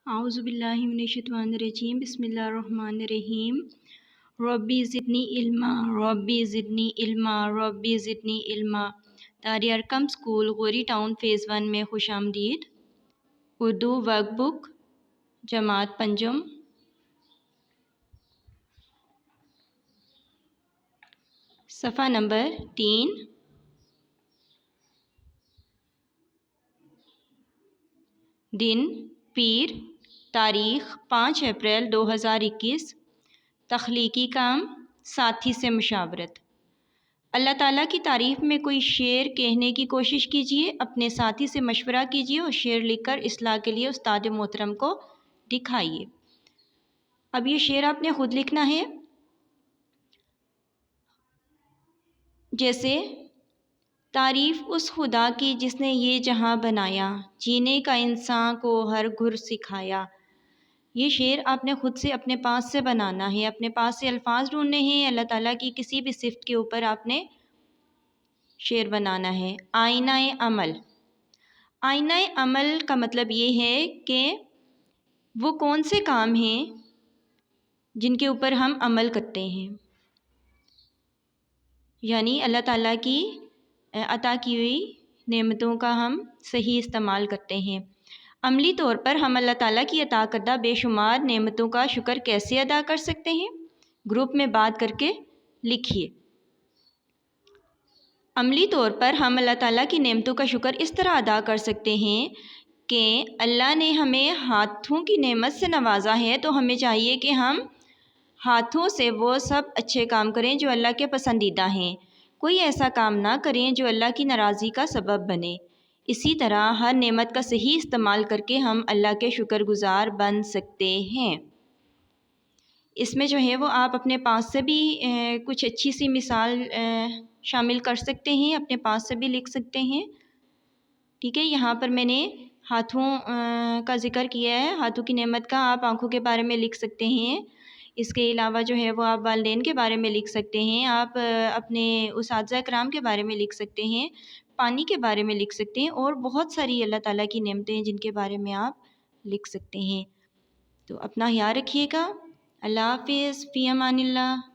अऊज़ु बिल्लाहि मिनश्शैतानिर्रजीम बिस्मिल्लाहिर्रहमानिर्रहीम। रब्बी ज़िदनी इल्मा रब्बी ज़िदनी इल्मा रब्बी ज़िदनी इल्मा। दारी अरकम स्कूल गोरी टाउन फ़ेज़ 1 में खुश आमदीद। उर्दू वर्कबुक जमात पंजम, सफ़ा नंबर 3। दिन पीर, तारीख़ 5 अप्रैल 2021। तख्लीकी काम, साथी से मुशावरत। अल्लाह ताला की तारीफ़ में कोई शेर कहने की कोशिश कीजिए, अपने साथी से मशवरा कीजिए और शेर लिखकर इस्लाह के लिए उस्ताद मोहतरम को दिखाइए। अब ये शेर आपने ख़ुद लिखना है। जैसे तारीफ़ उस खुदा की जिसने ये जहां बनाया, जीने का इंसान को हर घुर सिखाया। ये शेर आपने ख़ुद से अपने पास से बनाना है, अपने पास से अल्फाज ढूंढने हैं। अल्लाह ताला की किसी भी सिफ़त के ऊपर आपने शेर बनाना है। आईनाए अमल। आईनाए अमल का मतलब ये है कि वो कौन से काम हैं जिनके ऊपर हम अमल करते हैं, यानी अल्लाह ताला की अता की हुई नेमतों का हम सही इस्तेमाल करते हैं। अमली तौर पर हम अल्लाह ताला की अता करदा बेशुमार नेमतों का शुक्र कैसे अदा कर सकते हैं, ग्रुप में बात करके लिखिए। अमली तौर पर हम अल्लाह ताला की नेमतों का शुक्र इस तरह अदा कर सकते हैं कि अल्लाह ने हमें हाथों की नेमत से नवाजा है, तो हमें चाहिए कि हम हाथों से वो सब अच्छे काम करें जो अल्लाह के पसंदीदा हैं। कोई ऐसा काम ना करें जो अल्लाह की नाराज़गी का सबब बने। इसी तरह हर नेमत का सही इस्तेमाल करके हम अल्लाह के शुक्रगुज़ार बन सकते हैं। इसमें जो है वो आप अपने पास से भी कुछ अच्छी सी मिसाल शामिल कर सकते हैं, अपने पास से भी लिख सकते हैं। ठीक है, यहाँ पर मैंने हाथों का ज़िक्र किया है। हाथों की नेमत का आप आँखों के बारे में लिख सकते हैं। इसके अलावा जो है वो आप वालिदैन के बारे में लिख सकते हैं, आप अपने उस्ताज़ा किराम के बारे में लिख सकते हैं, पानी के बारे में लिख सकते हैं और बहुत सारी अल्लाह ताला की नेमतें हैं जिनके बारे में आप लिख सकते हैं। तो अपना ख्याल रखिएगा। अल्लाह हाफ़िज़, फ़ी अमानिल्लाह।